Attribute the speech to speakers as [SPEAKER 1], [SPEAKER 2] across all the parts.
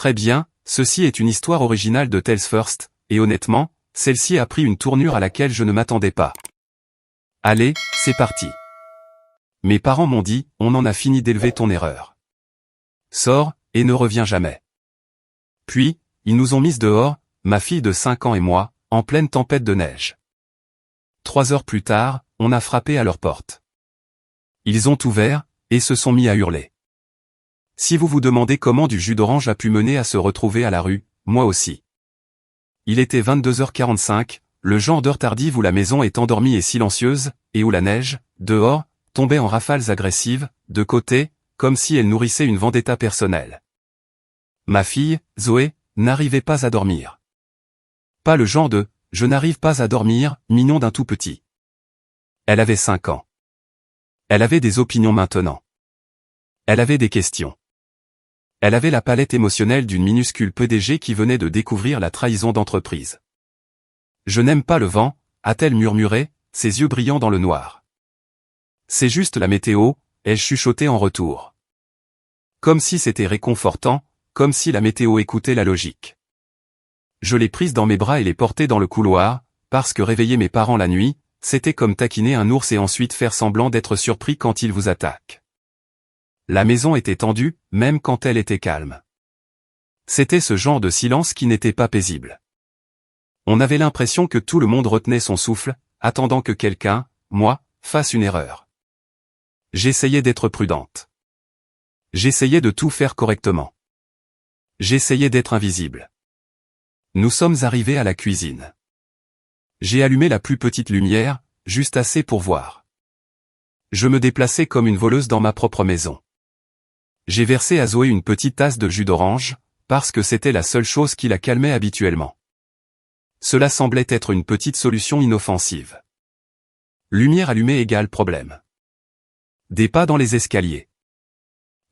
[SPEAKER 1] Très bien, ceci est une histoire originale de Tales First, et honnêtement, celle-ci a pris une tournure à laquelle je ne m'attendais pas. Allez, c'est parti. Mes parents m'ont dit, on en a fini d'élever ton erreur. Sors, et ne reviens jamais. Puis, ils nous ont mises dehors, ma fille de 5 ans et moi, en pleine tempête de neige. 3 heures plus tard, on a frappé à leur porte. Ils ont ouvert, et se sont mis à hurler. Si vous vous demandez comment du jus d'orange a pu mener à se retrouver à la rue, moi aussi. Il était 22h45, le genre d'heure tardive où la maison est endormie et silencieuse, et où la neige, dehors, tombait en rafales agressives, de côté, comme si elle nourrissait une vendetta personnelle. Ma fille, Zoé, n'arrivait pas à dormir. Pas le genre de « je n'arrive pas à dormir » mignon d'un tout petit. Elle avait 5 ans. Elle avait des opinions maintenant. Elle avait des questions. Elle avait la palette émotionnelle d'une minuscule PDG qui venait de découvrir la trahison d'entreprise. Je n'aime pas le vent, a-t-elle murmuré, ses yeux brillant dans le noir. C'est juste la météo, ai-je chuchoté en retour. Comme si c'était réconfortant, comme si la météo écoutait la logique. Je l'ai prise dans mes bras et l'ai portée dans le couloir, parce que réveiller mes parents la nuit, c'était comme taquiner un ours et ensuite faire semblant d'être surpris quand il vous attaque. La maison était tendue, même quand elle était calme. C'était ce genre de silence qui n'était pas paisible. On avait l'impression que tout le monde retenait son souffle, attendant que quelqu'un, moi, fasse une erreur. J'essayais d'être prudente. J'essayais de tout faire correctement. J'essayais d'être invisible. Nous sommes arrivés à la cuisine. J'ai allumé la plus petite lumière, juste assez pour voir. Je me déplaçais comme une voleuse dans ma propre maison. J'ai versé à Zoé une petite tasse de jus d'orange, parce que c'était la seule chose qui la calmait habituellement. Cela semblait être une petite solution inoffensive. Lumière allumée égale problème. Des pas dans les escaliers.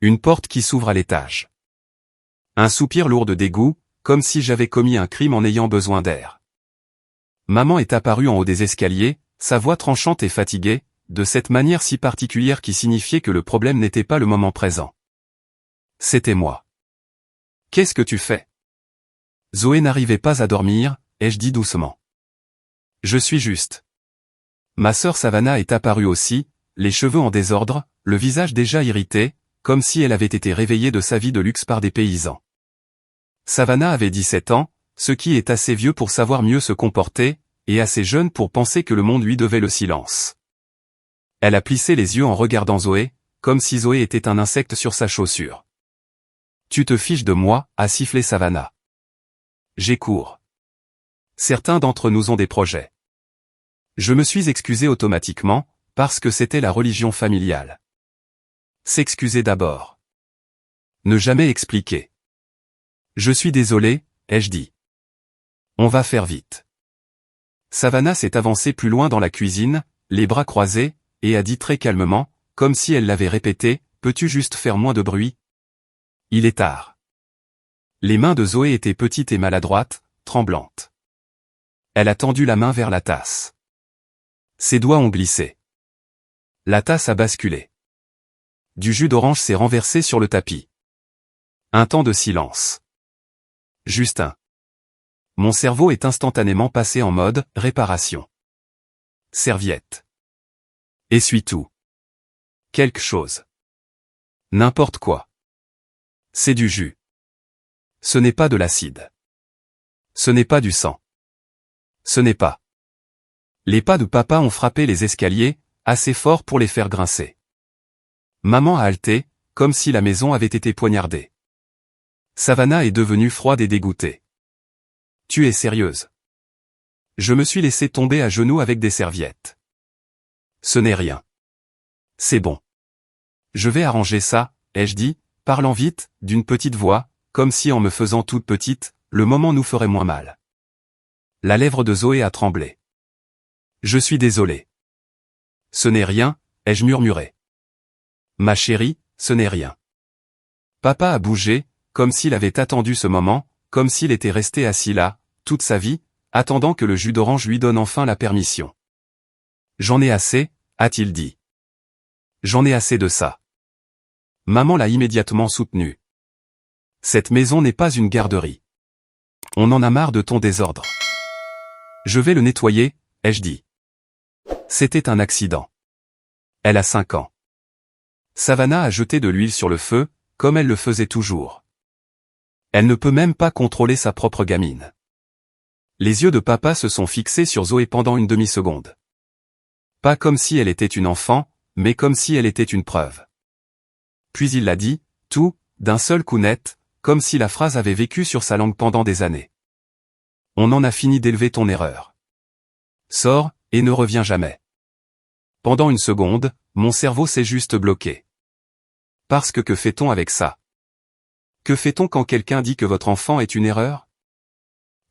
[SPEAKER 1] Une porte qui s'ouvre à l'étage. Un soupir lourd de dégoût, comme si j'avais commis un crime en ayant besoin d'air. Maman est apparue en haut des escaliers, sa voix tranchante et fatiguée, de cette manière si particulière qui signifiait que le problème n'était pas le moment présent. C'était moi. Qu'est-ce que tu fais? Zoé n'arrivait pas à dormir, ai-je dit doucement. Je suis juste. Ma sœur Savannah est apparue aussi, les cheveux en désordre, le visage déjà irrité, comme si elle avait été réveillée de sa vie de luxe par des paysans. Savannah avait 17 ans, ce qui est assez vieux pour savoir mieux se comporter, et assez jeune pour penser que le monde lui devait le silence. Elle a plissé les yeux en regardant Zoé, comme si Zoé était un insecte sur sa chaussure. Tu te fiches de moi, a sifflé Savannah. J'ai cours. Certains d'entre nous ont des projets. Je me suis excusé automatiquement, parce que c'était la religion familiale. S'excuser d'abord. Ne jamais expliquer. Je suis désolé, ai-je dit. On va faire vite. Savannah s'est avancée plus loin dans la cuisine, les bras croisés, et a dit très calmement, comme si elle l'avait répété, peux-tu juste faire moins de bruit? Il est tard. Les mains de Zoé étaient petites et maladroites, tremblantes. Elle a tendu la main vers la tasse. Ses doigts ont glissé. La tasse a basculé. Du jus d'orange s'est renversé sur le tapis. Un temps de silence. Juste un. Mon cerveau est instantanément passé en mode « réparation ». Serviette. Essuie-tout. Quelque chose. N'importe quoi. C'est du jus. Ce n'est pas de l'acide. Ce n'est pas du sang. Ce n'est pas. Les pas de papa ont frappé les escaliers, assez fort pour les faire grincer. Maman a halté, comme si la maison avait été poignardée. Savannah est devenue froide et dégoûtée. Tu es sérieuse? Je me suis laissé tomber à genoux avec des serviettes. Ce n'est rien. C'est bon. Je vais arranger ça, ai-je dit, parlant vite, d'une petite voix, comme si en me faisant toute petite, le moment nous ferait moins mal. La lèvre de Zoé a tremblé. Je suis désolé. Ce n'est rien, ai-je murmuré. Ma chérie, ce n'est rien. Papa a bougé, comme s'il avait attendu ce moment, comme s'il était resté assis là, toute sa vie, attendant que le jus d'orange lui donne enfin la permission. J'en ai assez, a-t-il dit. J'en ai assez de ça. Maman l'a immédiatement soutenu. Cette maison n'est pas une garderie. On en a marre de ton désordre. Je vais le nettoyer, ai-je dit. C'était un accident. Elle a 5 ans. Savannah a jeté de l'huile sur le feu, comme elle le faisait toujours. Elle ne peut même pas contrôler sa propre gamine. Les yeux de papa se sont fixés sur Zoé pendant une demi-seconde. Pas comme si elle était une enfant, mais comme si elle était une preuve. Puis il l'a dit, tout, d'un seul coup net, comme si la phrase avait vécu sur sa langue pendant des années. On en a fini d'élever ton erreur. Sors, et ne reviens jamais. Pendant une seconde, mon cerveau s'est juste bloqué. Parce que fait-on avec ça? Que fait-on quand quelqu'un dit que votre enfant est une erreur?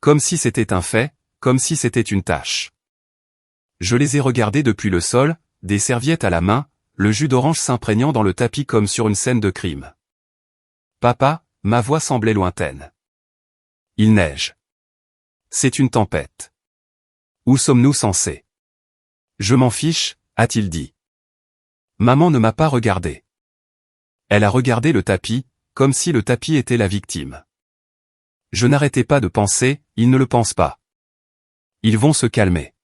[SPEAKER 1] Comme si c'était un fait, comme si c'était une tâche. Je les ai regardés depuis le sol, des serviettes à la main, le jus d'orange s'imprégnant dans le tapis comme sur une scène de crime. Papa, ma voix semblait lointaine. Il neige. C'est une tempête. Où sommes-nous censés? Je m'en fiche, a-t-il dit. Maman ne m'a pas regardé. Elle a regardé le tapis, comme si le tapis était la victime. Je n'arrêtais pas de penser, ils ne le pensent pas. Ils vont se calmer.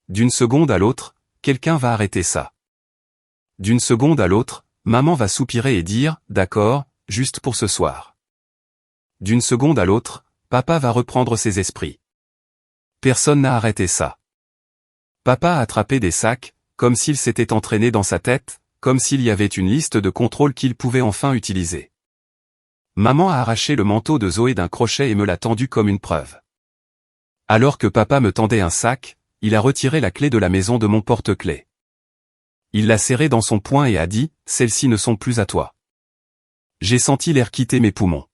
[SPEAKER 1] D'une seconde à l'autre, quelqu'un va arrêter ça. D'une seconde à l'autre, maman va soupirer et dire, d'accord, juste pour ce soir. D'une seconde à l'autre, papa va reprendre ses esprits. Personne n'a arrêté ça. Papa a attrapé des sacs, comme s'il s'était entraîné dans sa tête, comme s'il y avait une liste de contrôles qu'il pouvait enfin utiliser. Maman a arraché le manteau de Zoé d'un crochet et me l'a tendu comme une preuve. Alors que papa me tendait un sac, il a retiré la clé de la maison de mon porte-clés. Il l'a serrée dans son poing et a dit, « Celles-ci ne sont plus à toi. » J'ai senti l'air quitter mes poumons.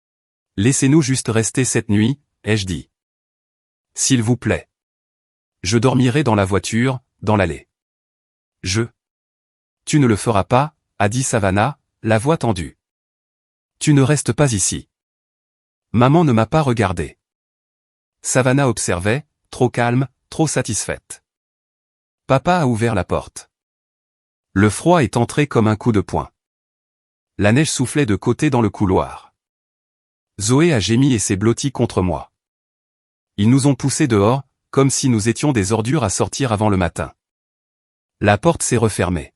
[SPEAKER 1] « Laissez-nous juste rester cette nuit, » ai-je dit. « S'il vous plaît. Je dormirai dans la voiture, dans l'allée. » Tu ne le feras pas, a dit Savannah, la voix tendue. Tu ne restes pas ici. Maman ne m'a pas regardé. Savannah observait, trop calme, trop satisfaite. Papa a ouvert la porte. Le froid est entré comme un coup de poing. La neige soufflait de côté dans le couloir. Zoé a gémi et s'est blottie contre moi. Ils nous ont poussés dehors, comme si nous étions des ordures à sortir avant le matin. La porte s'est refermée.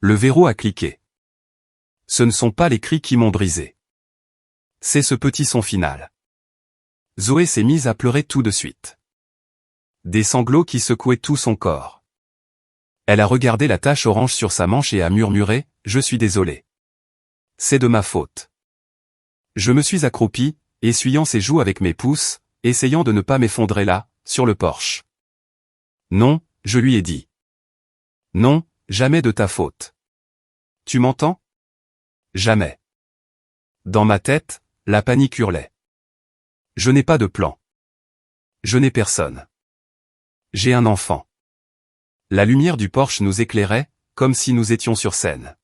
[SPEAKER 1] Le verrou a cliqué. Ce ne sont pas les cris qui m'ont brisé. C'est ce petit son final. Zoé s'est mise à pleurer tout de suite. Des sanglots qui secouaient tout son corps. Elle a regardé la tache orange sur sa manche et a murmuré, « Je suis désolée. C'est de ma faute. » Je me suis accroupi, essuyant ses joues avec mes pouces, essayant de ne pas m'effondrer là, sur le porche. Non, je lui ai dit. Non, jamais de ta faute. Tu m'entends? Jamais. Dans ma tête, la panique hurlait. Je n'ai pas de plan. Je n'ai personne. J'ai un enfant. La lumière du porche nous éclairait, comme si nous étions sur scène.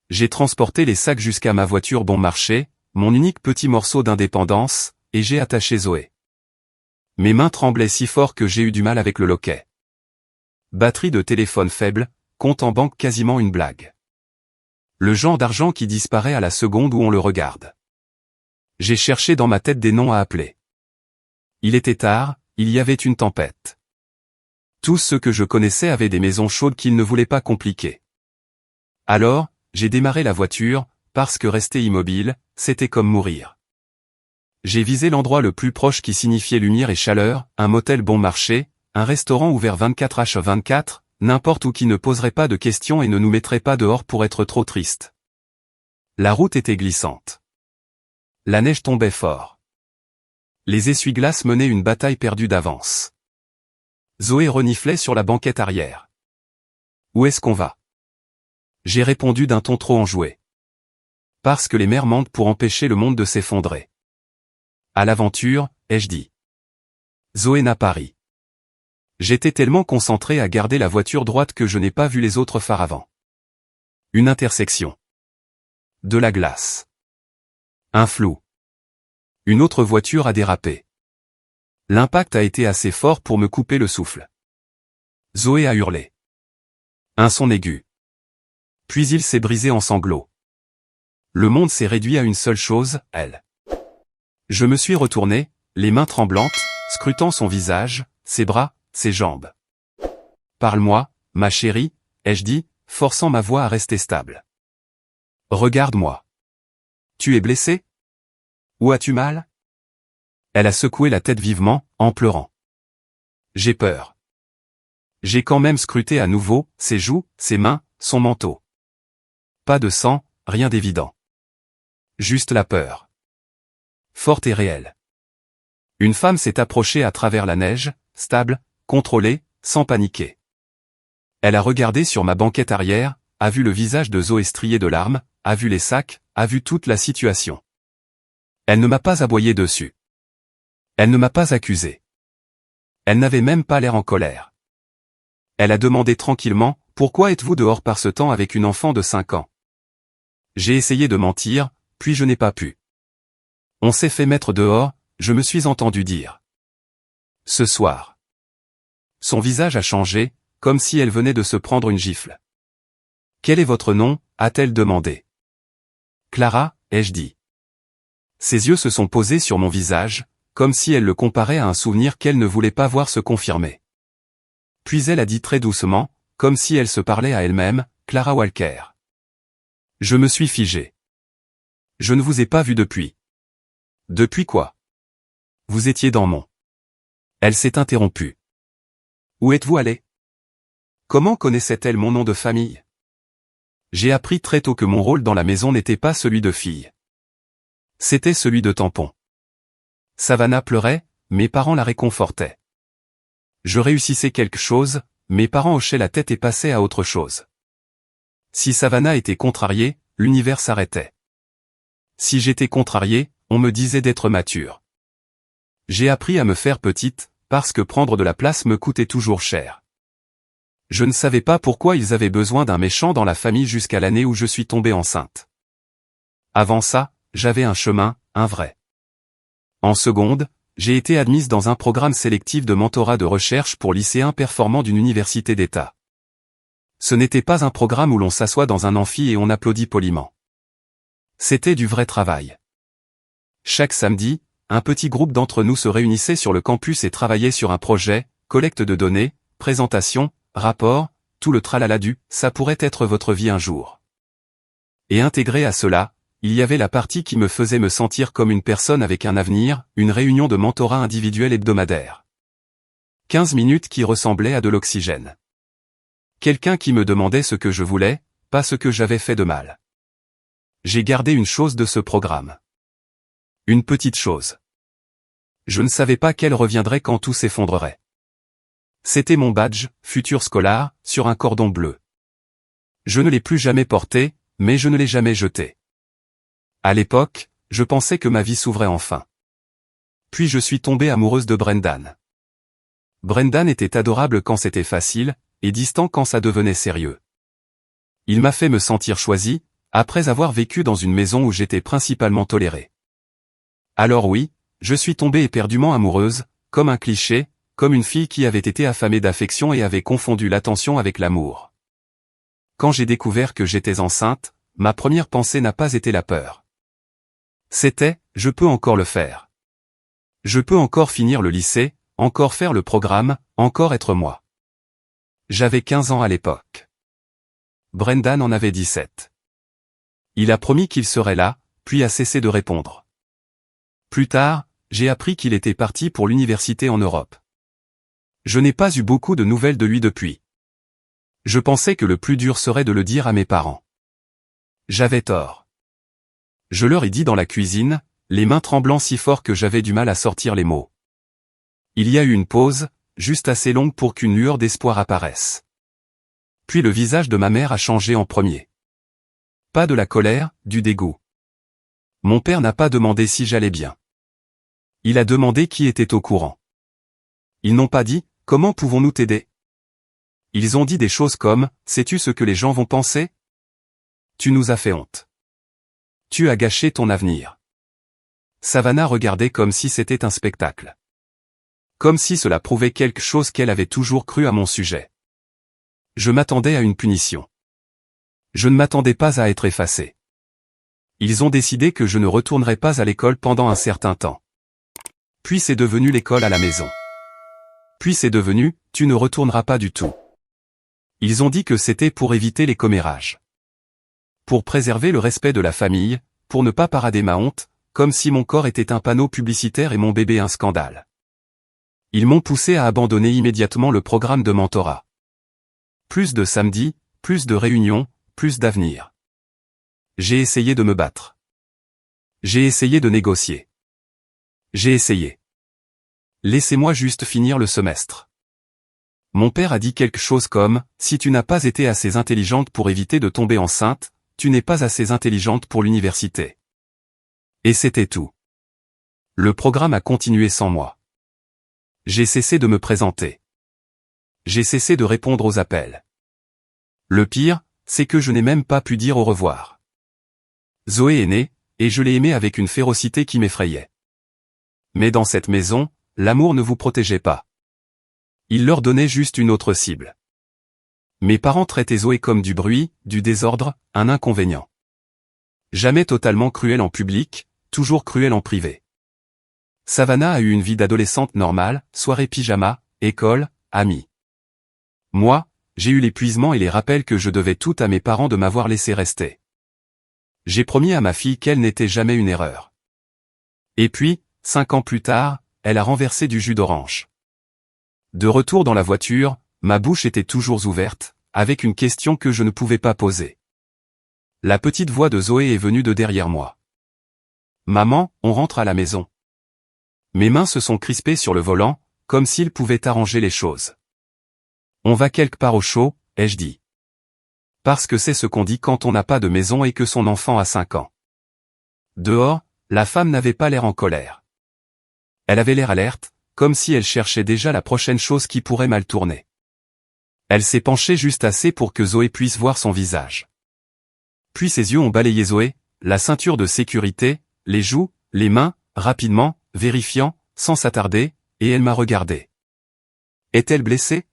[SPEAKER 1] J'ai transporté les sacs jusqu'à ma voiture bon marché, mon unique petit morceau d'indépendance, et j'ai attaché Zoé. Mes mains tremblaient si fort que j'ai eu du mal avec le loquet. Batterie de téléphone faible, compte en banque quasiment une blague. Le genre d'argent qui disparaît à la seconde où on le regarde. J'ai cherché dans ma tête des noms à appeler. Il était tard, il y avait une tempête. Tous ceux que je connaissais avaient des maisons chaudes qu'ils ne voulaient pas compliquer. Alors, j'ai démarré la voiture, parce que rester immobile, c'était comme mourir. J'ai visé l'endroit le plus proche qui signifiait lumière et chaleur, un motel bon marché, un restaurant ouvert 24h24, n'importe où qui ne poserait pas de questions et ne nous mettrait pas dehors pour être trop triste. La route était glissante. La neige tombait fort. Les essuie-glaces menaient une bataille perdue d'avance. Zoé reniflait sur la banquette arrière. Où est-ce qu'on va? J'ai répondu d'un ton trop enjoué. Parce que les mers mentent pour empêcher le monde de s'effondrer. À l'aventure, ai-je dit. Zoé n'a pas ri. J'étais tellement concentré à garder la voiture droite que je n'ai pas vu les autres phares avant. Une intersection. De la glace. Un flou. Une autre voiture a dérapé. L'impact a été assez fort pour me couper le souffle. Zoé a hurlé. Un son aigu. Puis il s'est brisé en sanglots. le monde s'est réduit à une seule chose, elle. Je me suis retourné, les mains tremblantes, scrutant son visage, ses bras, ses jambes. « Parle-moi, ma chérie, » ai-je dit, forçant ma voix à rester stable. « Regarde-moi. Tu es blessé? Où as-tu mal? » Elle a secoué la tête vivement, en pleurant. J'ai peur. J'ai quand même scruté à nouveau, ses joues, ses mains, son manteau. Pas de sang, rien d'évident. Juste la peur. Forte et réelle. Une femme s'est approchée à travers la neige, stable, contrôlée, sans paniquer. Elle a regardé sur ma banquette arrière, a vu le visage de Zoé strié de larmes, a vu les sacs, a vu toute la situation. Elle ne m'a pas aboyé dessus. Elle ne m'a pas accusé. Elle n'avait même pas l'air en colère. Elle a demandé tranquillement, « Pourquoi êtes-vous dehors par ce temps avec une enfant de 5 ans ?» J'ai essayé de mentir, puis je n'ai pas pu. On s'est fait mettre dehors, je me suis entendu dire. Ce soir. Son visage a changé, comme si elle venait de se prendre une gifle. « Quel est votre nom ?» a-t-elle demandé. « Clara » ai-je dit. Ses yeux se sont posés sur mon visage, comme si elle le comparait à un souvenir qu'elle ne voulait pas voir se confirmer. Puis elle a dit très doucement, comme si elle se parlait à elle-même, « Clara Walker. » Je me suis figé. Je ne vous ai pas vu depuis. Depuis quoi? Vous étiez dans mon. Elle s'est interrompue. Où êtes-vous allé? Comment connaissait-elle mon nom de famille? J'ai appris très tôt que mon rôle dans la maison n'était pas celui de fille. C'était celui de tampon. Savannah pleurait, mes parents la réconfortaient. Je réussissais quelque chose, mes parents hochaient la tête et passaient à autre chose. Si Savannah était contrariée, l'univers s'arrêtait. Si j'étais contrarié, on me disait d'être mature. J'ai appris à me faire petite, parce que prendre de la place me coûtait toujours cher. Je ne savais pas pourquoi ils avaient besoin d'un méchant dans la famille jusqu'à l'année où je suis tombée enceinte. Avant ça, j'avais un chemin, un vrai. En seconde, j'ai été admise dans un programme sélectif de mentorat de recherche pour lycéens performants d'une université d'État. Ce n'était pas un programme où l'on s'assoit dans un amphi et on applaudit poliment. C'était du vrai travail. Chaque samedi, un petit groupe d'entre nous se réunissait sur le campus et travaillait sur un projet, collecte de données, présentation, rapport, tout le tralala du « ça pourrait être votre vie un jour ». Et intégré à cela, il y avait la partie qui me faisait me sentir comme une personne avec un avenir, une réunion de mentorat individuel hebdomadaire. 15 minutes qui ressemblaient à de l'oxygène. Quelqu'un qui me demandait ce que je voulais, pas ce que j'avais fait de mal. J'ai gardé une chose de ce programme. Une petite chose. Je ne savais pas qu'elle reviendrait quand tout s'effondrerait. C'était mon badge, futur scolaire, sur un cordon bleu. Je ne l'ai plus jamais porté, mais je ne l'ai jamais jeté. À l'époque, je pensais que ma vie s'ouvrait enfin. Puis je suis tombée amoureuse de Brendan. Brendan était adorable quand c'était facile, et distant quand ça devenait sérieux. Il m'a fait me sentir choisie, après avoir vécu dans une maison où j'étais principalement tolérée. Alors oui, je suis tombée éperdument amoureuse, comme un cliché, comme une fille qui avait été affamée d'affection et avait confondu l'attention avec l'amour. Quand j'ai découvert que j'étais enceinte, ma première pensée n'a pas été la peur. C'était, je peux encore le faire. Je peux encore finir le lycée, encore faire le programme, encore être moi. J'avais 15 ans à l'époque. Brendan en avait 17. Il a promis qu'il serait là, puis a cessé de répondre. Plus tard, j'ai appris qu'il était parti pour l'université en Europe. Je n'ai pas eu beaucoup de nouvelles de lui depuis. Je pensais que le plus dur serait de le dire à mes parents. J'avais tort. Je leur ai dit dans la cuisine, les mains tremblant si fort que j'avais du mal à sortir les mots. Il y a eu une pause, juste assez longue pour qu'une lueur d'espoir apparaisse. Puis le visage de ma mère a changé en premier. Pas de la colère, du dégoût. Mon père n'a pas demandé si j'allais bien. Il a demandé qui était au courant. Ils n'ont pas dit, comment pouvons-nous t'aider? Ils ont dit des choses comme, sais-tu ce que les gens vont penser? Tu nous as fait honte. Tu as gâché ton avenir. Savannah regardait comme si c'était un spectacle. Comme si cela prouvait quelque chose qu'elle avait toujours cru à mon sujet. Je m'attendais à une punition. Je ne m'attendais pas à être effacé. Ils ont décidé que je ne retournerai pas à l'école pendant un certain temps. Puis c'est devenu l'école à la maison. Puis c'est devenu, tu ne retourneras pas du tout. Ils ont dit que c'était pour éviter les commérages. Pour préserver le respect de la famille, pour ne pas parader ma honte, comme si mon corps était un panneau publicitaire et mon bébé un scandale. Ils m'ont poussé à abandonner immédiatement le programme de mentorat. Plus de samedis, plus de réunions, plus d'avenir. J'ai essayé de me battre. J'ai essayé de négocier. J'ai essayé. Laissez-moi juste finir le semestre. Mon père a dit quelque chose comme, si tu n'as pas été assez intelligente pour éviter de tomber enceinte, tu n'es pas assez intelligente pour l'université. Et c'était tout. Le programme a continué sans moi. J'ai cessé de me présenter. J'ai cessé de répondre aux appels. Le pire, c'est que je n'ai même pas pu dire au revoir. Zoé est née, et je l'ai aimée avec une férocité qui m'effrayait. Mais dans cette maison, l'amour ne vous protégeait pas. Il leur donnait juste une autre cible. Mes parents traitaient Zoé comme du bruit, du désordre, un inconvénient. Jamais totalement cruel en public, toujours cruel en privé. Savannah a eu une vie d'adolescente normale, soirée pyjama, école, amis. Moi, j'ai eu l'épuisement et les rappels que je devais tout à mes parents de m'avoir laissé rester. J'ai promis à ma fille qu'elle n'était jamais une erreur. Et puis, 5 ans plus tard, elle a renversé du jus d'orange. De retour dans la voiture, ma bouche était toujours ouverte, avec une question que je ne pouvais pas poser. La petite voix de Zoé est venue de derrière moi. Maman, on rentre à la maison. Mes mains se sont crispées sur le volant, comme s'il pouvait arranger les choses. On va quelque part au chaud, ai-je dit. Parce que c'est ce qu'on dit quand on n'a pas de maison et que son enfant a 5 ans. Dehors, la femme n'avait pas l'air en colère. Elle avait l'air alerte, comme si elle cherchait déjà la prochaine chose qui pourrait mal tourner. Elle s'est penchée juste assez pour que Zoé puisse voir son visage. Puis ses yeux ont balayé Zoé, la ceinture de sécurité, les joues, les mains, rapidement, vérifiant, sans s'attarder, et elle m'a regardé. Est-elle blessée?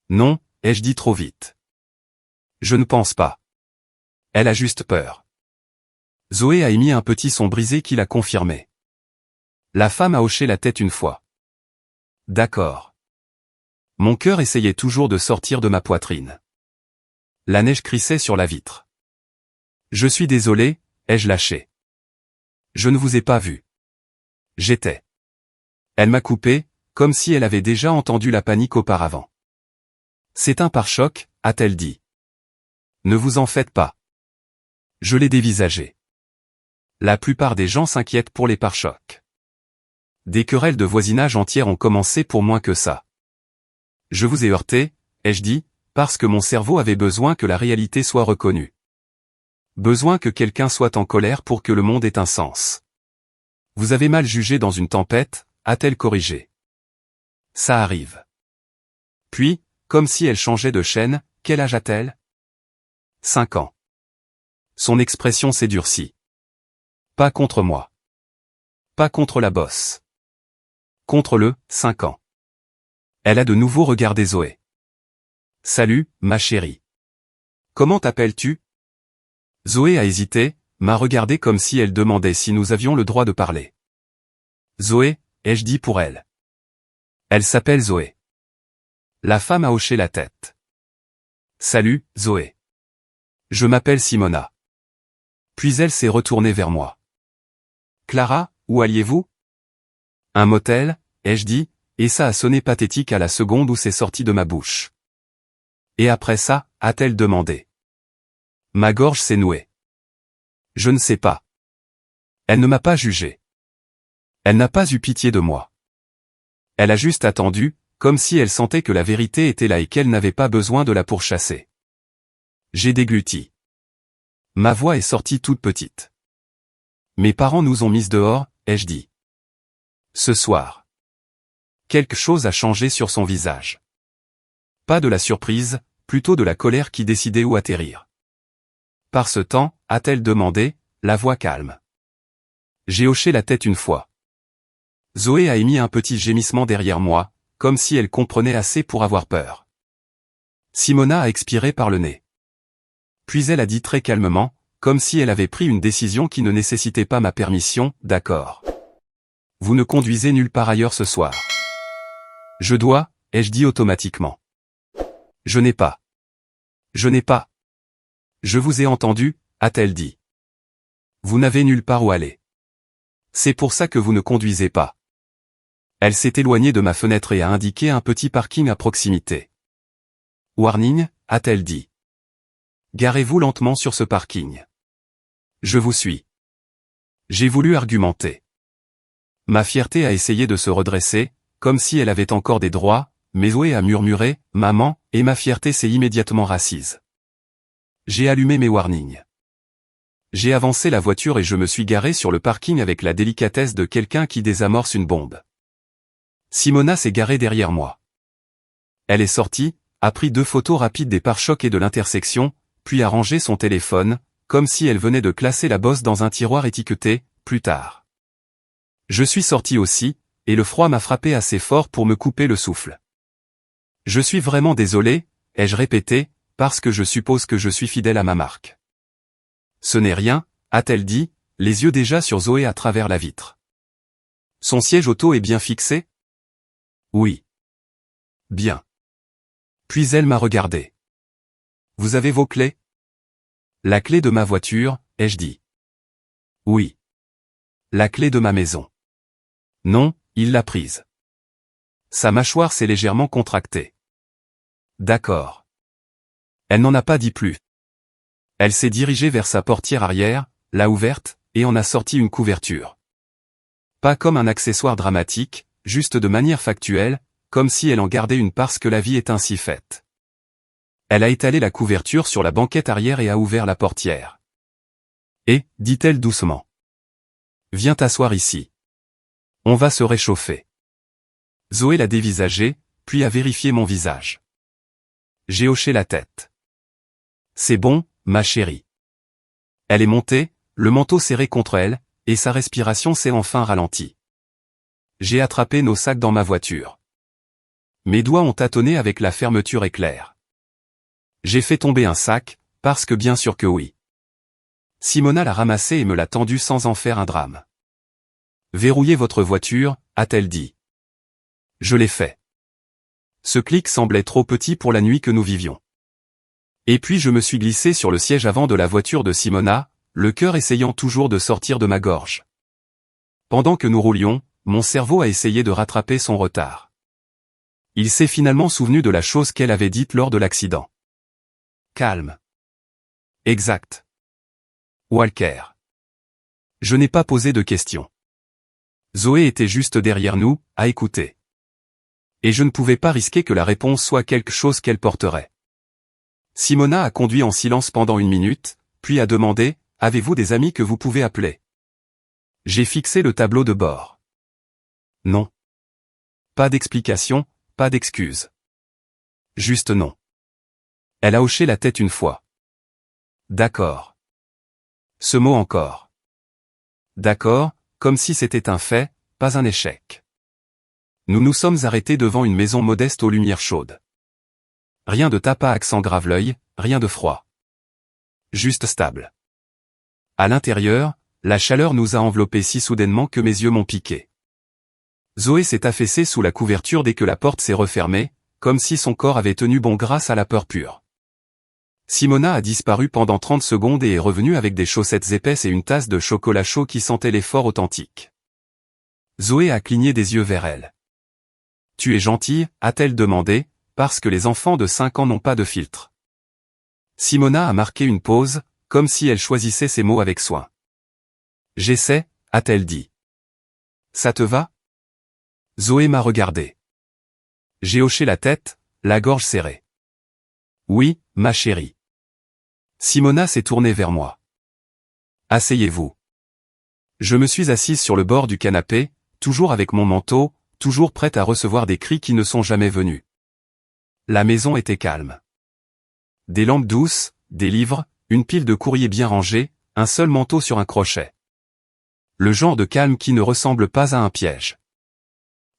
[SPEAKER 1] Non, ai-je dit trop vite. Je ne pense pas. Elle a juste peur. Zoé a émis un petit son brisé qui l'a confirmé. La femme a hoché la tête une fois. D'accord. Mon cœur essayait toujours de sortir de ma poitrine. La neige crissait sur la vitre. Je suis désolé, ai-je lâché. Je ne vous ai pas vu. J'étais. Elle m'a coupé, comme si elle avait déjà entendu la panique auparavant. C'est un pare-choc, a-t-elle dit. Ne vous en faites pas. Je l'ai dévisagé. La plupart des gens s'inquiètent pour les pare-chocs. Des querelles de voisinage entières ont commencé pour moins que ça. Je vous ai heurté, ai-je dit, parce que mon cerveau avait besoin que la réalité soit reconnue. Besoin que quelqu'un soit en colère pour que le monde ait un sens. Vous avez mal jugé dans une tempête, a-t-elle corrigé. Ça arrive. Puis, comme si elle changeait de chaîne, quel âge a-t-elle? 5 ans. Son expression s'est durcie. Pas contre moi. Pas contre la bosse. Contre le 5 ans. Elle a de nouveau regardé Zoé. Salut, ma chérie. Comment t'appelles-tu? Zoé a hésité, m'a regardé comme si elle demandait si nous avions le droit de parler. Zoé, ai-je dit pour elle. Elle s'appelle Zoé. La femme a hoché la tête. Salut, Zoé. Je m'appelle Simona. Puis elle s'est retournée vers moi. Clara, où alliez-vous? Un motel, ai-je dit, et ça a sonné pathétique à la seconde où c'est sorti de ma bouche. Et après ça, a-t-elle demandé. Ma gorge s'est nouée. Je ne sais pas. Elle ne m'a pas jugé. Elle n'a pas eu pitié de moi. Elle a juste attendu, comme si elle sentait que la vérité était là et qu'elle n'avait pas besoin de la pourchasser. J'ai dégluti. Ma voix est sortie toute petite. Mes parents nous ont mises dehors, ai-je dit. Ce soir. Quelque chose a changé sur son visage. Pas de la surprise, plutôt de la colère qui décidait où atterrir. Par ce temps, a-t-elle demandé, la voix calme. J'ai hoché la tête une fois. Zoé a émis un petit gémissement derrière moi, comme si elle comprenait assez pour avoir peur. Simona a expiré par le nez. Puis elle a dit très calmement, comme si elle avait pris une décision qui ne nécessitait pas ma permission, d'accord. Vous ne conduisez nulle part ailleurs ce soir. Je dois, ai-je dit automatiquement. Je n'ai pas. Je n'ai pas. Je vous ai entendu, a-t-elle dit. Vous n'avez nulle part où aller. C'est pour ça que vous ne conduisez pas. Elle s'est éloignée de ma fenêtre et a indiqué un petit parking à proximité. Warning, a-t-elle dit. Garez-vous lentement sur ce parking. Je vous suis. J'ai voulu argumenter. Ma fierté a essayé de se redresser, comme si elle avait encore des droits, mais Zoé a murmuré « Maman » et ma fierté s'est immédiatement rassise. J'ai allumé mes warnings. J'ai avancé la voiture et je me suis garé sur le parking avec la délicatesse de quelqu'un qui désamorce une bombe. Simona s'est garée derrière moi. Elle est sortie, a pris 2 photos rapides des pare-chocs et de l'intersection, puis a rangé son téléphone, comme si elle venait de classer la bosse dans un tiroir étiqueté « Plus tard ». Je suis sorti aussi, et le froid m'a frappé assez fort pour me couper le souffle. Je suis vraiment désolé, ai-je répété, parce que je suppose que je suis fidèle à ma marque. Ce n'est rien, a-t-elle dit, les yeux déjà sur Zoé à travers la vitre. Son siège auto est bien fixé? Oui. Bien. Puis elle m'a regardé. Vous avez vos clés? La clé de ma voiture, ai-je dit. Oui. La clé de ma maison. Non, il l'a prise. Sa mâchoire s'est légèrement contractée. D'accord. Elle n'en a pas dit plus. Elle s'est dirigée vers sa portière arrière, l'a ouverte, et en a sorti une couverture. Pas comme un accessoire dramatique, juste de manière factuelle, comme si elle en gardait une parce que la vie est ainsi faite. Elle a étalé la couverture sur la banquette arrière et a ouvert la portière. Et, dit-elle doucement. Viens t'asseoir ici. On va se réchauffer. Zoé l'a dévisagé, puis a vérifié mon visage. J'ai hoché la tête. C'est bon, ma chérie. Elle est montée, le manteau serré contre elle, et sa respiration s'est enfin ralentie. J'ai attrapé nos sacs dans ma voiture. Mes doigts ont tâtonné avec la fermeture éclair. J'ai fait tomber un sac, parce que bien sûr que oui. Simona l'a ramassé et me l'a tendu sans en faire un drame. Verrouillez votre voiture, a-t-elle dit. Je l'ai fait. Ce clic semblait trop petit pour la nuit que nous vivions. Et puis je me suis glissé sur le siège avant de la voiture de Simona, le cœur essayant toujours de sortir de ma gorge. Pendant que nous roulions, mon cerveau a essayé de rattraper son retard. Il s'est finalement souvenu de la chose qu'elle avait dite lors de l'accident. Calme. Exact. Walker. Je n'ai pas posé de questions. Zoé était juste derrière nous, à écouter. Et je ne pouvais pas risquer que la réponse soit quelque chose qu'elle porterait. Simona a conduit en silence pendant 1 minute, puis a demandé « Avez-vous des amis que vous pouvez appeler ?» J'ai fixé le tableau de bord. Non. Pas d'explication, pas d'excuse. Juste non. Elle a hoché la tête une fois. D'accord. Ce mot encore. D'accord, comme si c'était un fait, pas un échec. Nous nous sommes arrêtés devant une maison modeste aux lumières chaudes. Rien de tape à accent grave l'œil, rien de froid. Juste stable. À l'intérieur, la chaleur nous a enveloppés si soudainement que mes yeux m'ont piqué. Zoé s'est affaissée sous la couverture dès que la porte s'est refermée, comme si son corps avait tenu bon grâce à la peur pure. Simona a disparu pendant 30 secondes et est revenue avec des chaussettes épaisses et une tasse de chocolat chaud qui sentait l'effort authentique. Zoé a cligné des yeux vers elle. « Tu es gentille ?» a-t-elle demandé, parce que les enfants de 5 ans n'ont pas de filtre. Simona a marqué une pause, comme si elle choisissait ses mots avec soin. « J'essaie » a-t-elle dit. « Ça te va ?» Zoé m'a regardé. J'ai hoché la tête, la gorge serrée. « Oui, ma chérie. » Simona s'est tournée vers moi. « Asseyez-vous. » Je me suis assise sur le bord du canapé, toujours avec mon manteau, toujours prête à recevoir des cris qui ne sont jamais venus. La maison était calme. Des lampes douces, des livres, une pile de courriers bien rangés, un seul manteau sur un crochet. Le genre de calme qui ne ressemble pas à un piège.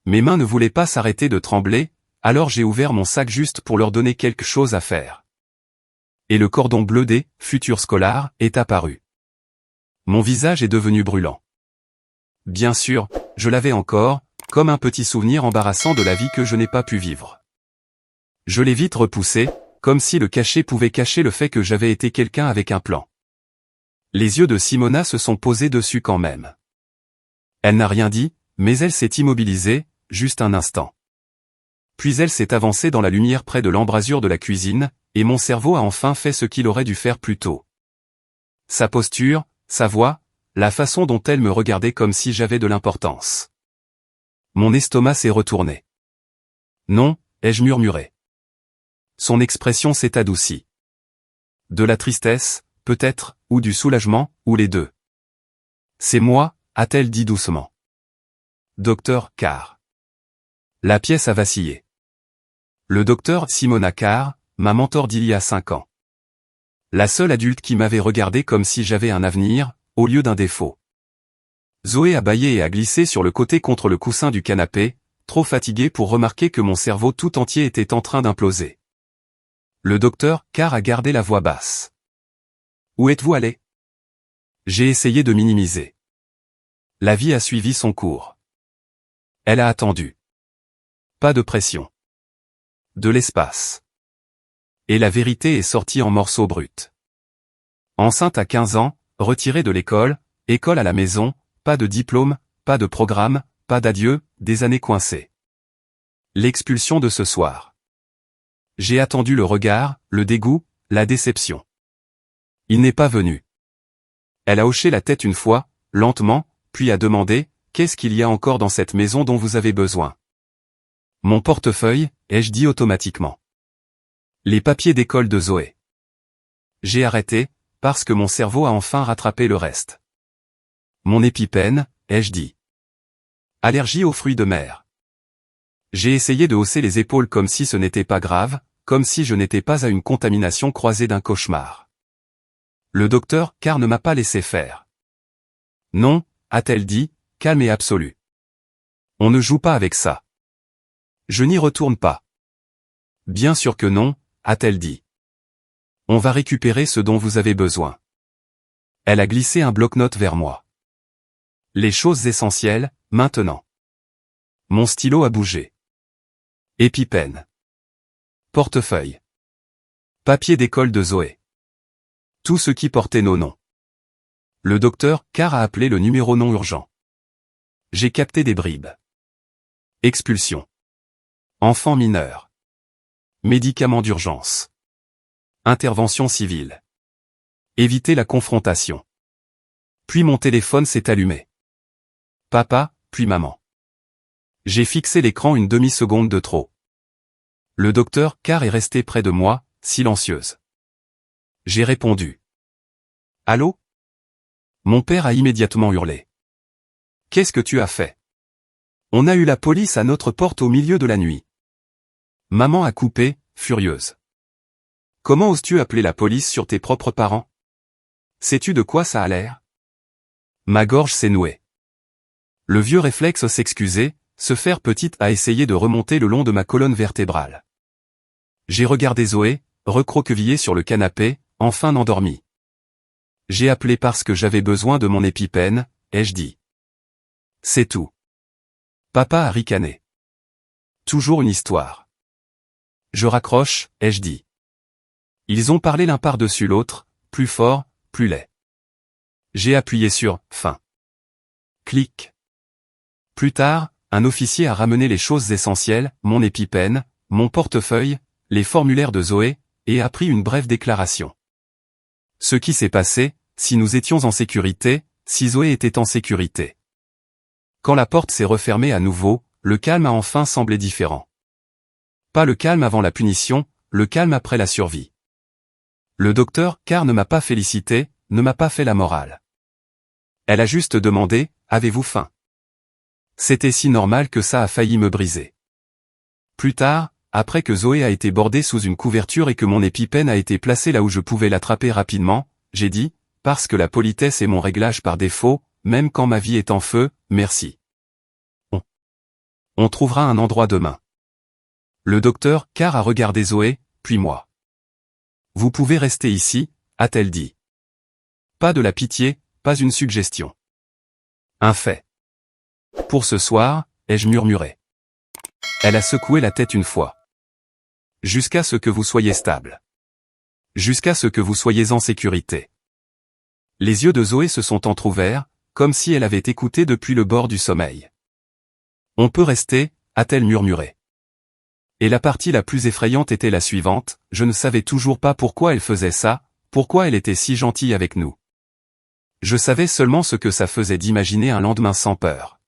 [SPEAKER 1] Mes mains ne voulaient pas s'arrêter de trembler, alors j'ai ouvert mon sac juste pour leur donner quelque chose à faire. Et le cordon bleu des « futurs scolaires » est apparu. Mon visage est devenu brûlant. Bien sûr, je l'avais encore, comme un petit souvenir embarrassant de la vie que je n'ai pas pu vivre. Je l'ai vite repoussé, comme si le cachet pouvait cacher le fait que j'avais été quelqu'un avec un plan. Les yeux de Simona se sont posés dessus quand même. Elle n'a rien dit, mais elle s'est immobilisée, juste un instant. Puis elle s'est avancée dans la lumière près de l'embrasure de la cuisine, et mon cerveau a enfin fait ce qu'il aurait dû faire plus tôt. Sa posture, sa voix, la façon dont elle me regardait comme si j'avais de l'importance. Mon estomac s'est retourné. Non, ai-je murmuré. Son expression s'est adoucie. De la tristesse, peut-être, ou du soulagement, ou les deux. C'est moi, a-t-elle dit doucement. Docteur Carr. La pièce a vacillé. Le docteur Simona Carr, ma mentor d'il y a 5 ans. La seule adulte qui m'avait regardé comme si j'avais un avenir, au lieu d'un défaut. Zoé a bâillé et a glissé sur le côté contre le coussin du canapé, trop fatiguée pour remarquer que mon cerveau tout entier était en train d'imploser. Le docteur Carr a gardé la voix basse. Où êtes-vous allé? J'ai essayé de minimiser. La vie a suivi son cours. Elle a attendu. Pas de pression. De l'espace. Et la vérité est sortie en morceaux bruts. Enceinte à 15 ans, retirée de l'école, école à la maison, pas de diplôme, pas de programme, pas d'adieu, des années coincées. L'expulsion de ce soir. J'ai attendu le regard, le dégoût, la déception. Il n'est pas venu. Elle a hoché la tête une fois, lentement, puis a demandé, « Qu'est-ce qu'il y a encore dans cette maison dont vous avez besoin ?» Mon portefeuille, ai-je dit automatiquement. Les papiers d'école de Zoé. J'ai arrêté, parce que mon cerveau a enfin rattrapé le reste. Mon épipène, ai-je dit. Allergie aux fruits de mer. J'ai essayé de hausser les épaules comme si ce n'était pas grave, comme si je n'étais pas à une contamination croisée d'un cauchemar. Le docteur Carr ne m'a pas laissé faire. Non, a-t-elle dit, calme et absolu. On ne joue pas avec ça. Je n'y retourne pas. Bien sûr que non, a-t-elle dit. On va récupérer ce dont vous avez besoin. Elle a glissé un bloc-notes vers moi. Les choses essentielles, maintenant. Mon stylo a bougé. Épipène. Portefeuille. Papier d'école de Zoé. Tout ce qui portait nos noms. Le docteur Carr a appelé le numéro non urgent. J'ai capté des bribes. Expulsion. Enfant mineur. Médicaments d'urgence. Intervention civile. Éviter la confrontation. Puis mon téléphone s'est allumé. Papa, puis maman. J'ai fixé l'écran une demi-seconde de trop. Le docteur Carr est resté près de moi, silencieuse. J'ai répondu. Allô? Mon père a immédiatement hurlé. Qu'est-ce que tu as fait? On a eu la police à notre porte au milieu de la nuit. Maman a coupé, furieuse. Comment oses-tu appeler la police sur tes propres parents? Sais-tu de quoi ça a l'air? Ma gorge s'est nouée. Le vieux réflexe s'excuser, se faire petite a essayé de remonter le long de ma colonne vertébrale. J'ai regardé Zoé, recroquevillée sur le canapé, enfin endormie. J'ai appelé parce que j'avais besoin de mon épipène, ai-je dit. C'est tout. Papa a ricané. Toujours une histoire. Je raccroche, ai-je dit. Ils ont parlé l'un par-dessus l'autre, plus fort, plus laid. J'ai appuyé sur « Fin ». Clic. Plus tard, un officier a ramené les choses essentielles, mon épipène, mon portefeuille, les formulaires de Zoé, et a pris une brève déclaration. Ce qui s'est passé, si nous étions en sécurité, si Zoé était en sécurité. Quand la porte s'est refermée à nouveau, le calme a enfin semblé différent. Pas le calme avant la punition, le calme après la survie. Le docteur Carr ne m'a pas félicité, ne m'a pas fait la morale. Elle a juste demandé, avez-vous faim? C'était si normal que ça a failli me briser. Plus tard, après que Zoé a été bordée sous une couverture et que mon épipène a été placé là où je pouvais l'attraper rapidement, j'ai dit, parce que la politesse est mon réglage par défaut, même quand ma vie est en feu, merci. On trouvera un endroit demain. Le docteur Carr a regardé Zoé, puis moi. Vous pouvez rester ici, a-t-elle dit. Pas de la pitié, pas une suggestion. Un fait. Pour ce soir, ai-je murmuré. Elle a secoué la tête une fois. Jusqu'à ce que vous soyez stable. Jusqu'à ce que vous soyez en sécurité. Les yeux de Zoé se sont entr'ouverts, comme si elle avait écouté depuis le bord du sommeil. On peut rester, a-t-elle murmuré. Et la partie la plus effrayante était la suivante, je ne savais toujours pas pourquoi elle faisait ça, pourquoi elle était si gentille avec nous. Je savais seulement ce que ça faisait d'imaginer un lendemain sans peur.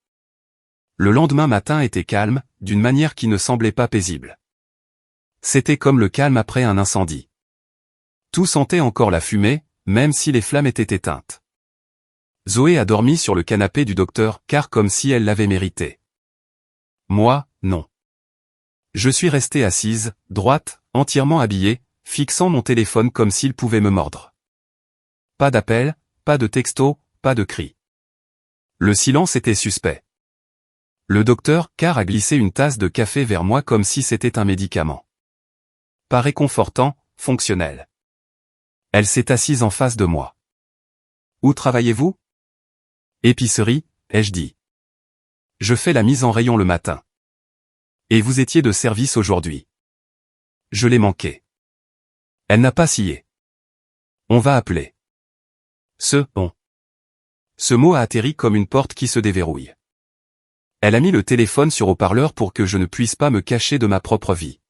[SPEAKER 1] Le lendemain matin était calme, d'une manière qui ne semblait pas paisible. C'était comme le calme après un incendie. Tout sentait encore la fumée, même si les flammes étaient éteintes. Zoé a dormi sur le canapé du docteur Carr comme si elle l'avait mérité. Moi, non. Je suis restée assise, droite, entièrement habillée, fixant mon téléphone comme s'il pouvait me mordre. Pas d'appel, pas de texto, pas de cri. Le silence était suspect. Le docteur Carr a glissé une tasse de café vers moi comme si c'était un médicament. Pas réconfortant, fonctionnel. Elle s'est assise en face de moi. Où travaillez-vous? Épicerie, ai-je dit. Je fais la mise en rayon le matin. Et vous étiez de service aujourd'hui. Je l'ai manqué. Elle n'a pas scié. On va appeler. On. Ce mot a atterri comme une porte qui se déverrouille. Elle a mis le téléphone sur haut-parleur pour que je ne puisse pas me cacher de ma propre vie.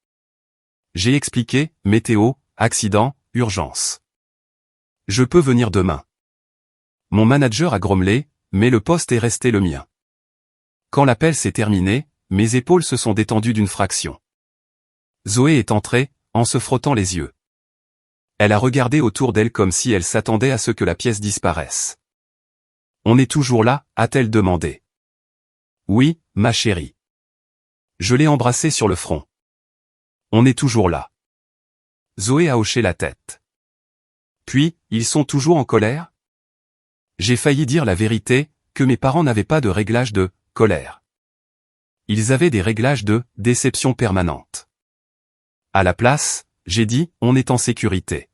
[SPEAKER 1] J'ai expliqué, météo, accident, urgence. Je peux venir demain. Mon manager a grommelé, mais le poste est resté le mien. Quand l'appel s'est terminé, mes épaules se sont détendues d'une fraction. Zoé est entrée, en se frottant les yeux. Elle a regardé autour d'elle comme si elle s'attendait à ce que la pièce disparaisse. On est toujours là, a-t-elle demandé. Oui, ma chérie. Je l'ai embrassée sur le front. On est toujours là. Zoé a hoché la tête. Puis, ils sont toujours en colère? J'ai failli dire la vérité, que mes parents n'avaient pas de réglage de colère. Ils avaient des réglages de déception permanente. À la place, j'ai dit, on est en sécurité.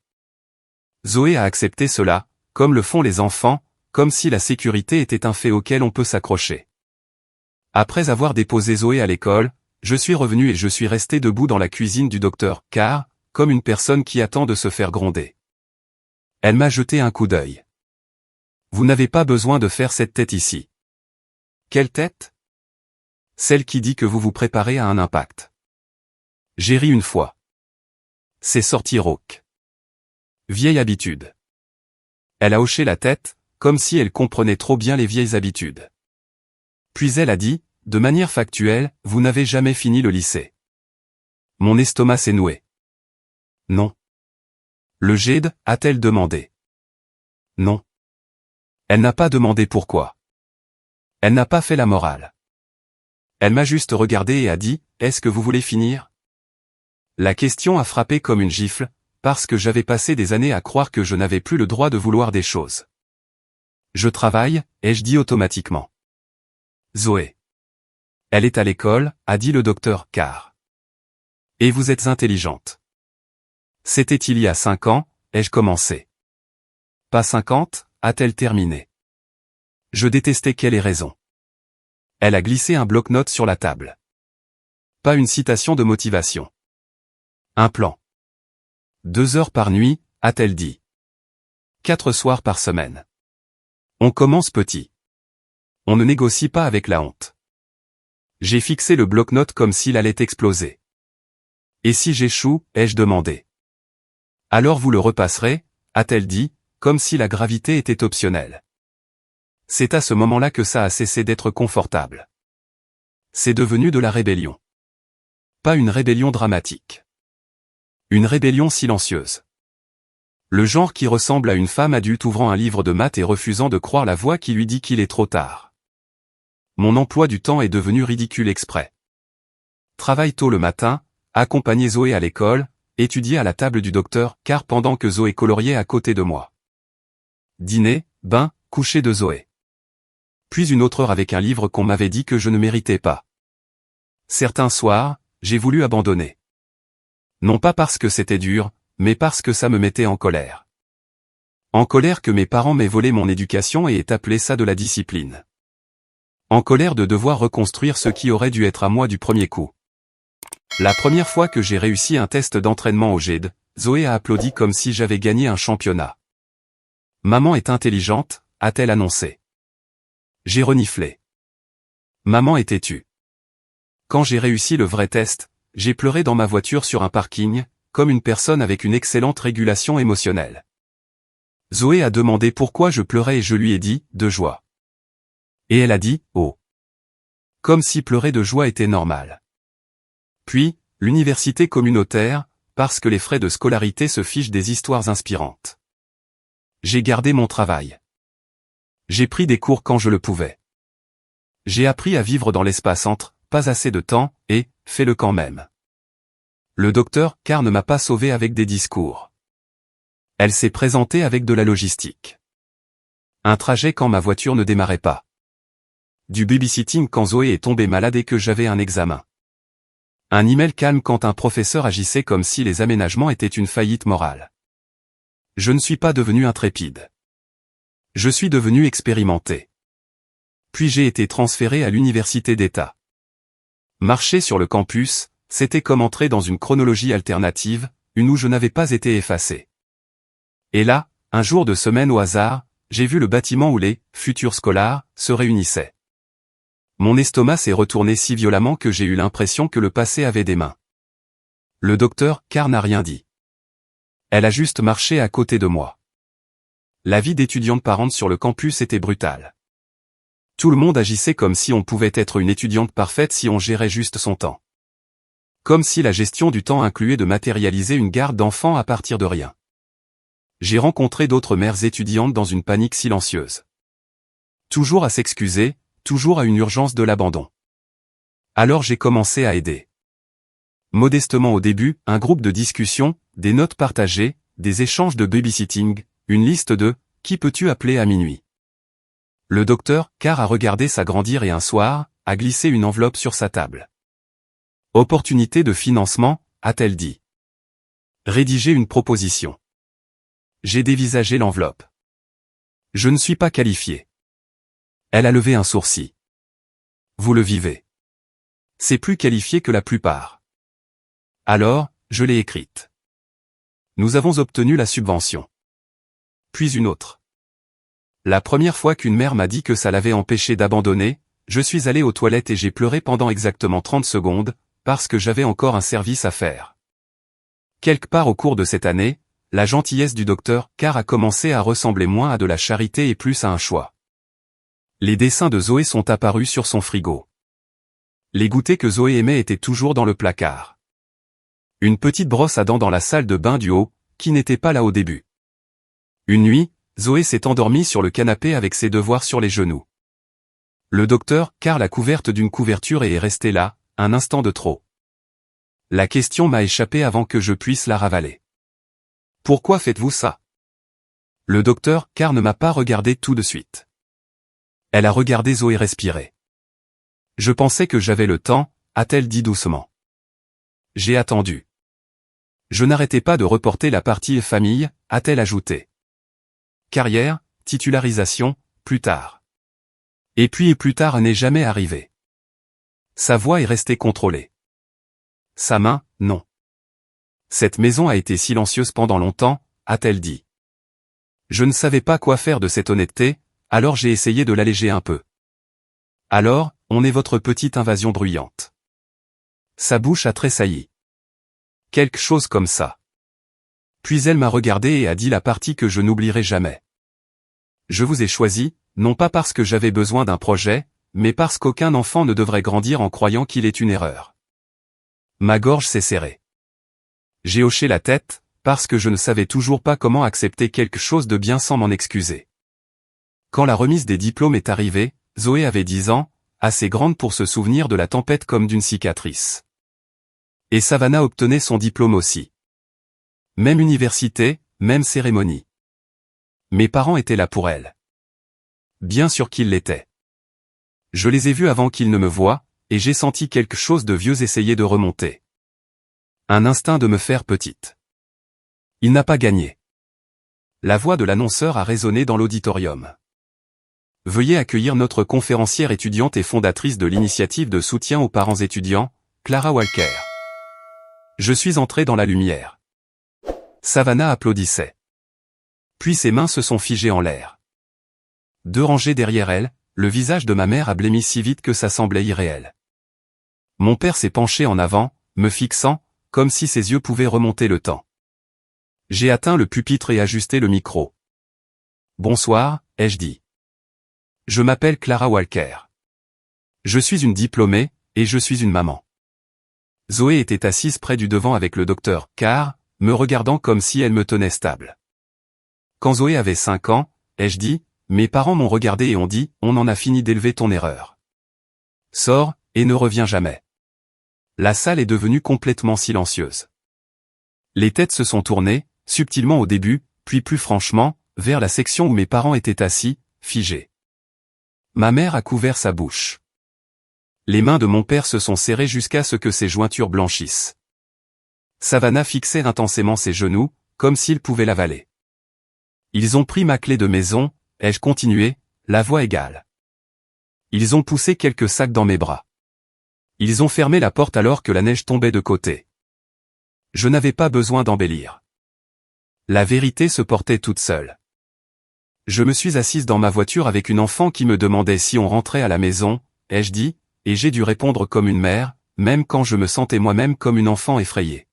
[SPEAKER 1] Zoé a accepté cela, comme le font les enfants, comme si la sécurité était un fait auquel on peut s'accrocher. Après avoir déposé Zoé à l'école, je suis revenu et je suis resté debout dans la cuisine du docteur Carr, comme une personne qui attend de se faire gronder. Elle m'a jeté un coup d'œil. Vous n'avez pas besoin de faire cette tête ici. Quelle tête? Celle qui dit que vous vous préparez à un impact. J'ai ri une fois. C'est sorti rauque. Vieille habitude. Elle a hoché la tête, comme si elle comprenait trop bien les vieilles habitudes. Puis elle a dit, de manière factuelle, vous n'avez jamais fini le lycée. Mon estomac s'est noué. Non. Le GED, a-t-elle demandé? Non. Elle n'a pas demandé pourquoi. Elle n'a pas fait la morale. Elle m'a juste regardé et a dit, est-ce que vous voulez finir? La question a frappé comme une gifle, parce que j'avais passé des années à croire que je n'avais plus le droit de vouloir des choses. Je travaille, ai-je dit automatiquement. Zoé. Elle est à l'école, a dit le docteur Carr. Et vous êtes intelligente. C'était il y a 5 ans, ai-je commencé. Pas 50, a-t-elle terminé. Je détestais qu'elle ait raison. Elle a glissé un bloc-notes sur la table. Pas une citation de motivation. Un plan. 2 heures par nuit, a-t-elle dit. 4 soirs par semaine. On commence petit. On ne négocie pas avec la honte. J'ai fixé le bloc-notes comme s'il allait exploser. Et si j'échoue, ai-je demandé. Alors vous le repasserez, a-t-elle dit, comme si la gravité était optionnelle. C'est à ce moment-là que ça a cessé d'être confortable. C'est devenu de la rébellion. Pas une rébellion dramatique. Une rébellion silencieuse. Le genre qui ressemble à une femme adulte ouvrant un livre de maths et refusant de croire la voix qui lui dit qu'il est trop tard. Mon emploi du temps est devenu ridicule exprès. Travaille tôt le matin, accompagner Zoé à l'école, étudier à la table du docteur Carr pendant que Zoé coloriait à côté de moi. Dîner, bain, coucher de Zoé. Puis une autre heure avec un livre qu'on m'avait dit que je ne méritais pas. Certains soirs, j'ai voulu abandonner. Non pas parce que c'était dur, mais parce que ça me mettait en colère. En colère que mes parents m'aient volé mon éducation et aient appelé ça de la discipline. En colère de devoir reconstruire ce qui aurait dû être à moi du premier coup. La première fois que j'ai réussi un test d'entraînement au GED, Zoé a applaudi comme si j'avais gagné un championnat. Maman est intelligente, a-t-elle annoncé. J'ai reniflé. Maman est têtue. Quand j'ai réussi le vrai test, j'ai pleuré dans ma voiture sur un parking, comme une personne avec une excellente régulation émotionnelle. Zoé a demandé pourquoi je pleurais et je lui ai dit, de joie. Et elle a dit, oh. Comme si pleurer de joie était normal. Puis, l'université communautaire, parce que les frais de scolarité se fichent des histoires inspirantes. J'ai gardé mon travail. J'ai pris des cours quand je le pouvais. J'ai appris à vivre dans l'espace entre, pas assez de temps, et, fais-le quand même. Le docteur Carr ne m'a pas sauvé avec des discours. Elle s'est présentée avec de la logistique. Un trajet quand ma voiture ne démarrait pas. Du babysitting quand Zoé est tombée malade et que j'avais un examen. Un email calme quand un professeur agissait comme si les aménagements étaient une faillite morale. Je ne suis pas devenu intrépide. Je suis devenu expérimenté. Puis j'ai été transféré à l'université d'État. Marcher sur le campus, c'était comme entrer dans une chronologie alternative, une où je n'avais pas été effacé. Et là, un jour de semaine au hasard, j'ai vu le bâtiment où les futurs scolaires se réunissaient. Mon estomac s'est retourné si violemment que j'ai eu l'impression que le passé avait des mains. Le docteur Carr n'a rien dit. Elle a juste marché à côté de moi. La vie d'étudiante parente sur le campus était brutale. Tout le monde agissait comme si on pouvait être une étudiante parfaite si on gérait juste son temps. Comme si la gestion du temps incluait de matérialiser une garde d'enfants à partir de rien. J'ai rencontré d'autres mères étudiantes dans une panique silencieuse. Toujours à s'excuser, toujours à une urgence de l'abandon. Alors j'ai commencé à aider. Modestement au début, un groupe de discussion, des notes partagées, des échanges de babysitting, une liste de « Qui peux-tu appeler à minuit ?» Le docteur Carr a regardé s'agrandir et un soir, a glissé une enveloppe sur sa table. « Opportunité de financement », a-t-elle dit. « Rédiger une proposition. » J'ai dévisagé l'enveloppe. Je ne suis pas qualifié. Elle a levé un sourcil. Vous le vivez. C'est plus qualifié que la plupart. Alors, je l'ai écrite. Nous avons obtenu la subvention. Puis une autre. La première fois qu'une mère m'a dit que ça l'avait empêché d'abandonner, je suis allé aux toilettes et j'ai pleuré pendant exactement 30 secondes, parce que j'avais encore un service à faire. Quelque part au cours de cette année, la gentillesse du docteur Carr a commencé à ressembler moins à de la charité et plus à un choix. Les dessins de Zoé sont apparus sur son frigo. Les goûters que Zoé aimait étaient toujours dans le placard. Une petite brosse à dents dans la salle de bain du haut, qui n'était pas là au début. Une nuit, Zoé s'est endormie sur le canapé avec ses devoirs sur les genoux. Le docteur Carr l'a couverte d'une couverture et est resté là, un instant de trop. La question m'a échappé avant que je puisse la ravaler. Pourquoi faites-vous ça? Le docteur Carr ne m'a pas regardé tout de suite. Elle a regardé Zoé respirer. Je pensais que j'avais le temps, a-t-elle dit doucement. J'ai attendu. Je n'arrêtais pas de reporter la partie famille, a-t-elle ajouté. Carrière, titularisation, plus tard. Et plus tard n'est jamais arrivé. Sa voix est restée contrôlée. Sa main, non. Cette maison a été silencieuse pendant longtemps, a-t-elle dit. Je ne savais pas quoi faire de cette honnêteté, alors j'ai essayé de l'alléger un peu. Alors, on est votre petite invasion bruyante. Sa bouche a tressailli. Quelque chose comme ça. Puis elle m'a regardé et a dit la partie que je n'oublierai jamais. Je vous ai choisi, non pas parce que j'avais besoin d'un projet, mais parce qu'aucun enfant ne devrait grandir en croyant qu'il est une erreur. Ma gorge s'est serrée. J'ai hoché la tête, parce que je ne savais toujours pas comment accepter quelque chose de bien sans m'en excuser. Quand la remise des diplômes est arrivée, Zoé avait 10 ans, assez grande pour se souvenir de la tempête comme d'une cicatrice. Et Savannah obtenait son diplôme aussi. Même université, même cérémonie. Mes parents étaient là pour elle. Bien sûr qu'ils l'étaient. Je les ai vus avant qu'ils ne me voient, et j'ai senti quelque chose de vieux essayer de remonter. Un instinct de me faire petite. Il n'a pas gagné. La voix de l'annonceur a résonné dans l'auditorium. Veuillez accueillir notre conférencière étudiante et fondatrice de l'initiative de soutien aux parents étudiants, Clara Walker. Je suis entrée dans la lumière. Savannah applaudissait. Puis ses mains se sont figées en l'air. 2 rangées derrière elle, le visage de ma mère a blêmi si vite que ça semblait irréel. Mon père s'est penché en avant, me fixant, comme si ses yeux pouvaient remonter le temps. J'ai atteint le pupitre et ajusté le micro. Bonsoir, ai-je dit. Je m'appelle Clara Walker. Je suis une diplômée, et je suis une maman. Zoé était assise près du devant avec le docteur Carr, me regardant comme si elle me tenait stable. Quand Zoé avait 5 ans, ai-je dit, mes parents m'ont regardé et ont dit, on en a fini d'élever ton erreur. Sors, et ne reviens jamais. La salle est devenue complètement silencieuse. Les têtes se sont tournées, subtilement au début, puis plus franchement, vers la section où mes parents étaient assis, figés. Ma mère a couvert sa bouche. Les mains de mon père se sont serrées jusqu'à ce que ses jointures blanchissent. Savannah fixait intensément ses genoux, comme s'il pouvait l'avaler. Ils ont pris ma clé de maison, ai-je continué, la voix égale. Ils ont poussé quelques sacs dans mes bras. Ils ont fermé la porte alors que la neige tombait de côté. Je n'avais pas besoin d'embellir. La vérité se portait toute seule. Je me suis assise dans ma voiture avec une enfant qui me demandait si on rentrait à la maison, ai-je dit, et j'ai dû répondre comme une mère, même quand je me sentais moi-même comme une enfant effrayée.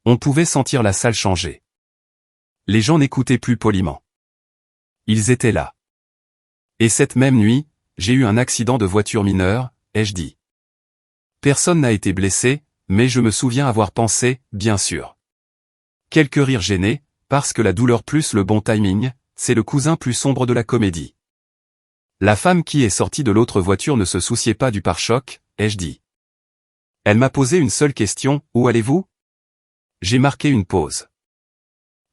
[SPEAKER 1] On pouvait sentir la salle changer. Les gens n'écoutaient plus poliment. Ils étaient là. Et cette même nuit, j'ai eu un accident de voiture mineur, ai-je dit. Personne n'a été blessé, mais je me souviens avoir pensé, bien sûr. Quelques rires gênés, parce que la douleur plus le bon timing, c'est le cousin plus sombre de la comédie. La femme qui est sortie de l'autre voiture ne se souciait pas du pare-choc, ai-je dit. Elle m'a posé une seule question, où allez-vous? J'ai marqué une pause.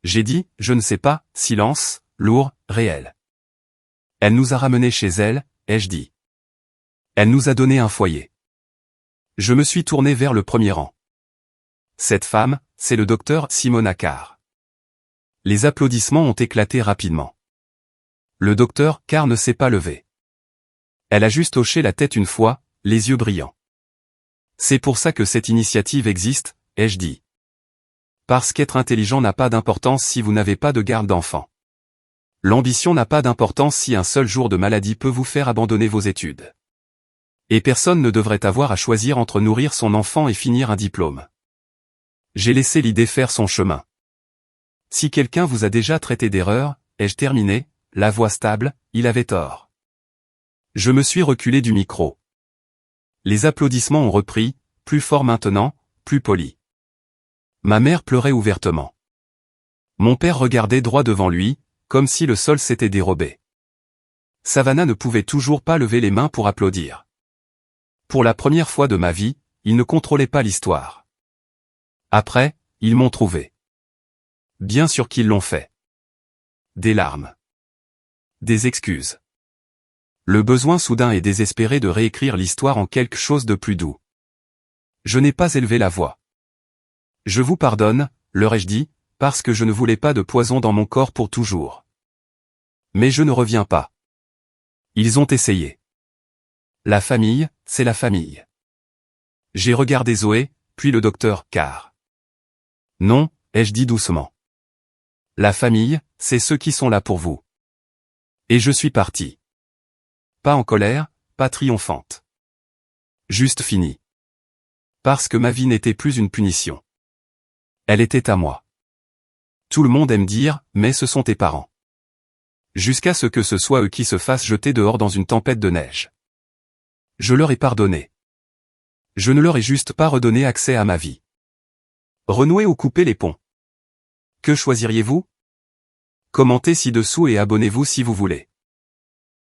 [SPEAKER 1] J'ai dit, je ne sais pas, silence, lourd, réel. Elle nous a ramenés chez elle, ai-je dit. Elle nous a donné un foyer. Je me suis tourné vers le premier rang. Cette femme, c'est le docteur Simona Carr. Les applaudissements ont éclaté rapidement. Le docteur Carr ne s'est pas levé. Elle a juste hoché la tête une fois, les yeux brillants. C'est pour ça que cette initiative existe, ai-je dit. Parce qu'être intelligent n'a pas d'importance si vous n'avez pas de garde d'enfant. L'ambition n'a pas d'importance si un seul jour de maladie peut vous faire abandonner vos études. Et personne ne devrait avoir à choisir entre nourrir son enfant et finir un diplôme. J'ai laissé l'idée faire son chemin. Si quelqu'un vous a déjà traité d'erreur, ai-je terminé, la voix stable, il avait tort. Je me suis reculé du micro. Les applaudissements ont repris, plus fort maintenant, plus polis. Ma mère pleurait ouvertement. Mon père regardait droit devant lui, comme si le sol s'était dérobé. Savannah ne pouvait toujours pas lever les mains pour applaudir. Pour la première fois de ma vie, ils ne contrôlaient pas l'histoire. Après, ils m'ont trouvé. Bien sûr qu'ils l'ont fait. Des larmes. Des excuses. Le besoin soudain et désespéré de réécrire l'histoire en quelque chose de plus doux. Je n'ai pas élevé la voix. Je vous pardonne, leur ai-je dit, parce que je ne voulais pas de poison dans mon corps pour toujours. Mais je ne reviens pas. Ils ont essayé. La famille, c'est la famille. J'ai regardé Zoé, puis le docteur Carr. Non, ai-je dit doucement. La famille, c'est ceux qui sont là pour vous. Et je suis parti. Pas en colère, pas triomphante. Juste fini. Parce que ma vie n'était plus une punition. Elle était à moi. Tout le monde aime dire, mais ce sont tes parents. Jusqu'à ce que ce soit eux qui se fassent jeter dehors dans une tempête de neige. Je leur ai pardonné. Je ne leur ai juste pas redonné accès à ma vie. Renouer ou couper les ponts. Que choisiriez-vous? Commentez ci-dessous et abonnez-vous si vous voulez.